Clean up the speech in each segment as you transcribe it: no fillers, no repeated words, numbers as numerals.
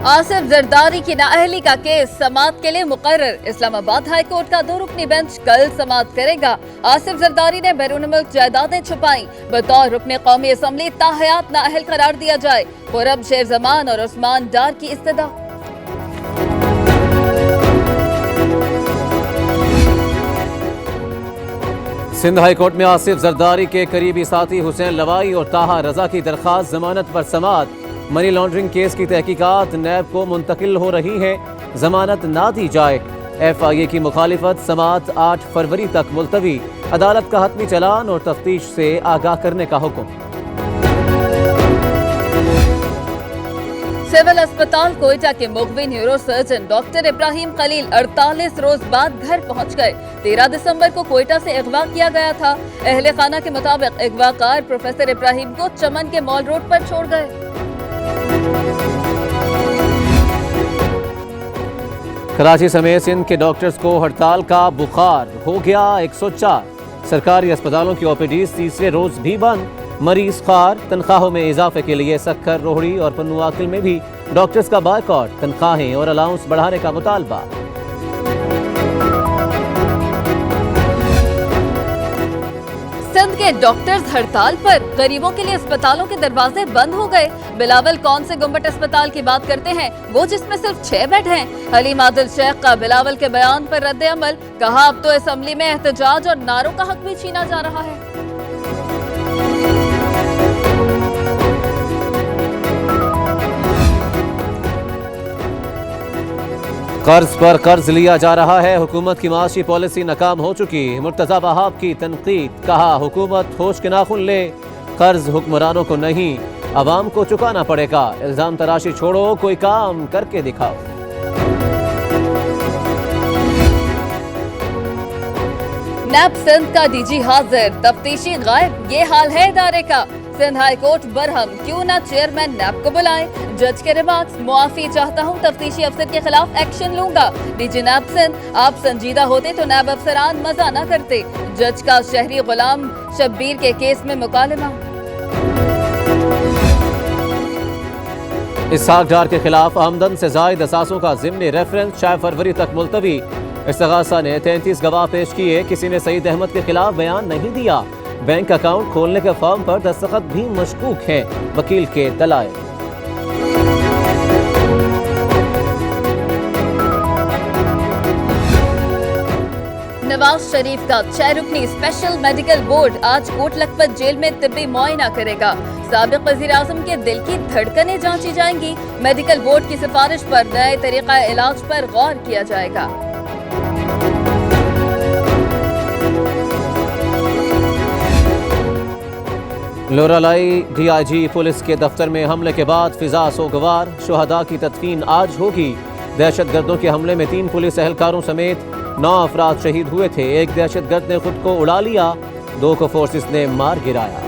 आसिफ जरदारी की नाअहली का केस समाअत के लिए मुकर्रर। इस्लामाबाद हाई कोर्ट का 2 रुकनी बेंच कल समाअत करेगा। आसिफ जरदारी ने बैरून मुल्क जायदादें छुपाई, बतौर रुकने कौमी असम्बली ताहयात नाअहल करार दिया जाए। खुर्रम शेर जमान और उस्मान डार की इस्तदा। सिंध हाई कोर्ट में आसिफ जरदारी के करीबी साथी हुसैन लवाई और ताहा रजा की दरखास्त जमानत पर समाअत। मनी लॉन्ड्रिंग केस की तहकीकात नैब को मुंतकिल हो रही है, जमानत ना दी जाए। FIA की मुखालिफत, समाअत 8 फरवरी तक मुलतवी। अदालत का हतमी चलान और तफ्तीश से आगाह करने का हुक्म। सिविल अस्पताल कोयटा के मुखबिर neuro surgeon doctor Ibrahim Khalil 48 रोज बाद घर पहुंच गए। 13 दिसंबर को कोयटा से अगवा किया गया था। अहले खाना के मुताबिक अगवाकार प्रोफेसर इब्राहिम को चमन के मॉल रोड पर छोड़ गए। कराची समेत सिंध के डॉक्टर्स को हड़ताल का बुखार हो गया 104। सरकारी अस्पतालों की OPDs तीसरे रोज भी बंद। मरीज खार। तनख्वाहों में इजाफे के लिए सक्खर, रोहड़ी और पन्नू आकिल में भी डॉक्टर्स का बायकॉट। तनख्वाहें और अलाउंस बढ़ाने का मुतालबा। सिंध के डॉक्टर्स हड़ताल पर। गरीबों के लिए अस्पतालों के दरवाजे बंद हो गए। बिलावल कौन से गुम्बट अस्पताल की बात करते हैं, वो जिसमें सिर्फ 6 बेड हैं। हलीम आदिल शेख का बिलावल के बयान पर रद्द अमल। कहा, अब तो असेंबली में एहतजाज और नारों का हक भी छीना जा रहा है। कर्ज पर कर्ज लिया जा रहा है। हुकूमत की माशी पॉलिसी नाकाम हो चुकी। मुर्तजा वहाब की तनकीद। कहा, हुकूमत होश के नाखुन ले, कर्ज हुक्मरानों को नहीं अवाम को चुकाना पड़ेगा। इल्जाम तराशी छोड़ो, कोई काम करके दिखाओ। नैब सिंध का DG हाजिर, तफ्तीशी गायब, ये हाल है इदारे का। सिंध हाई कोर्ट बरहम, क्यों ना चेयरमैन नैब को बुलाए। जज के रिमार्क्स, मुआफी चाहता हूँ, तफ्तीशी अफसर के खिलाफ एक्शन लूंगा। DG नैब सिंध, आप संजीदा होते तो नैब अफसरान मजा न करते। जज का शहरी गुलाम शब्बीर के केस में मुकालमा। इसहाक डार के खिलाफ आमदन से जायद असासों का ज़िम्नी रेफरेंस 6 फरवरी तक मुलतवी। इस्तगासा ने 33 गवाह पेश किए। किसी ने सईद अहमद के खिलाफ बयान नहीं दिया। बैंक अकाउंट खोलने के फॉर्म पर दस्तखत भी मशकूक हैं, वकील के दलाइल। नवाज शरीफ का 6 रुकनी स्पेशल मेडिकल बोर्ड आज कोट लखपत जेल में तिब्बी मुआयना करेगा। साबिक वज़ीर आज़म के दिल की धड़कनें जांची जाएंगी। मेडिकल बोर्ड की सिफारिश पर नए तरीका इलाज पर गौर किया जाएगा। लोरालाई DIG पुलिस के दफ्तर में हमले के बाद फिजा सोगवार। शुहदा की तदफीन आज होगी। दहशतगर्दों के हमले में 3 पुलिस एहलकारों समेत 9 अफराद शहीद हुए थे। एक दहशतगर्द ने खुद को उड़ा लिया, 2 को फोर्सेस ने मार गिराया।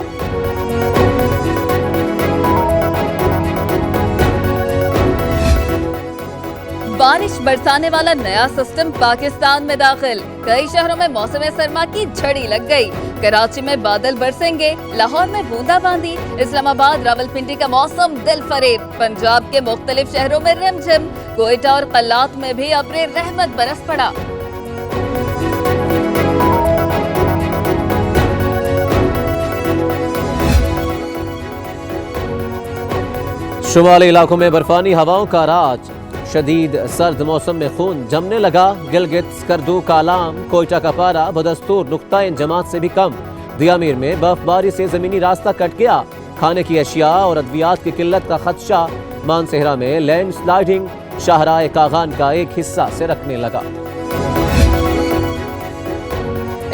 बारिश बरसाने वाला नया सिस्टम पाकिस्तान में दाखिल। कई शहरों में मौसम सरमा की झड़ी लग गई। कराची में बादल बरसेंगे, लाहौर में बूंदाबांदी। इस्लामाबाद रावलपिंडी का मौसम दिल फरेब। पंजाब के मुख्तलिफ शहरों में रिमझिम। कोयटा और कल्लात में भी अब्रे रहमत बरस पड़ा। शुमाली इलाकों में बर्फानी हवाओं का राज। शदीद सर्द मौसम में खून जमने लगा। गिलगित, स्कर्दू, कालाम, कोयटा का पारा बदस्तूर नुक्ता-ए जमात से भी कम। दियामीर में बर्फबारी से जमीनी रास्ता कट गया। खाने की अशिया और अद्वियात की किल्लत का खदशा। मानसेहरा में लैंड स्लाइडिंग शाहराए कागान का एक हिस्सा से रखने लगा।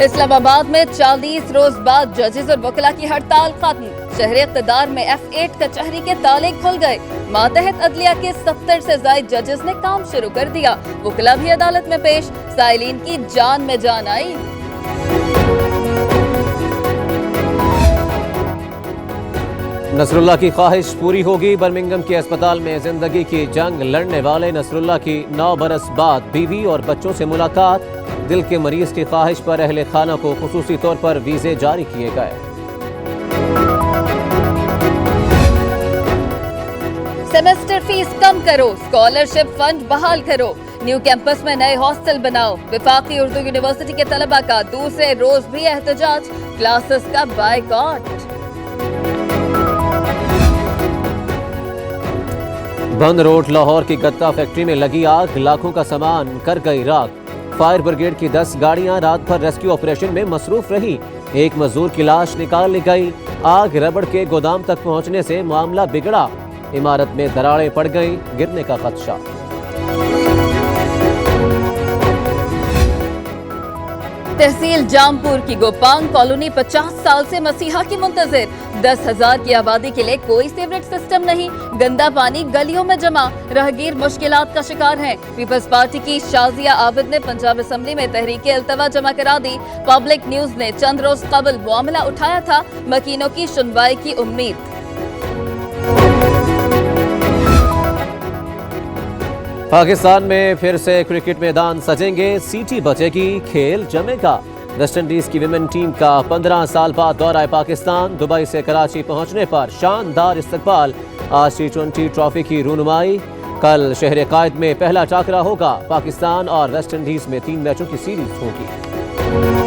इस्लामाबाद में 40 रोज बाद जजेस और वकला की हड़ताल खत्म। शहर इक़्तिदार में F8 कचहरी के ताले खुल गए। मातहत अदलिया के 70 से ज्यादा जजेस ने काम शुरू कर दिया। वकला भी अदालत में पेश। साइलिन की जान में जान आई। नसरुल्लाह की ख्वाहिश पूरी होगी। बर्मिंघम के अस्पताल में जिंदगी की जंग लड़ने वाले नसरुल्लाह की 9 बरस बाद बीवी और बच्चों से मुलाकात। दिल के मरीज की ख्वाहिश पर अहले खाना को खुसूसी तौर पर वीजे जारी किए गए। सेमेस्टर फीस कम करो, स्कॉलरशिप फंड बहाल करो, न्यू कैंपस में नए हॉस्टल बनाओ। विफाकी उर्दू यूनिवर्सिटी के तलबा का दूसरे रोज भी एहतजाज, क्लासेस का बायकॉट। बंद रोड लाहौर की गत्ता फैक्ट्री में लगी आग, लाखों का सामान कर गई राख। फायर ब्रिगेड की 10 गाड़ियां रात भर रेस्क्यू ऑपरेशन में मसरूफ रही। एक मजदूर की लाश निकाल ली गई। आग रबड़ के गोदाम तक पहुंचने से मामला बिगड़ा। इमारत में दरारें पड़ गई, गिरने का खदशा। तहसील जामपुर की गोपांग कॉलोनी 50 साल से मसीहा की मुंतजिर। 10,000 की आबादी के लिए कोई सीवरेज सिस्टम नहीं, गंदा पानी गलियों में जमा, राहगीर मुश्किलात का शिकार हैं। पीपल्स पार्टी की शाजिया आबिद ने पंजाब असेंबली में तहरीक अल्तवा जमा करा दी। पब्लिक न्यूज ने चंद रोज कबल मामला उठाया था, मकीनों की सुनवाई की उम्मीद। पाकिस्तान में फिर से क्रिकेट मैदान सजेंगे, सीटी बचेगी, खेल जमेगा। वेस्ट इंडीज की विमेन टीम का 15 साल बाद दौरा पाकिस्तान। दुबई से कराची पहुंचने पर शानदार इस्तकबाल। आज T20 ट्रॉफी की रूनुमाई। कल शहर कायद में पहला टाकरा होगा। पाकिस्तान और वेस्ट इंडीज में 3 मैचों की सीरीज होगी।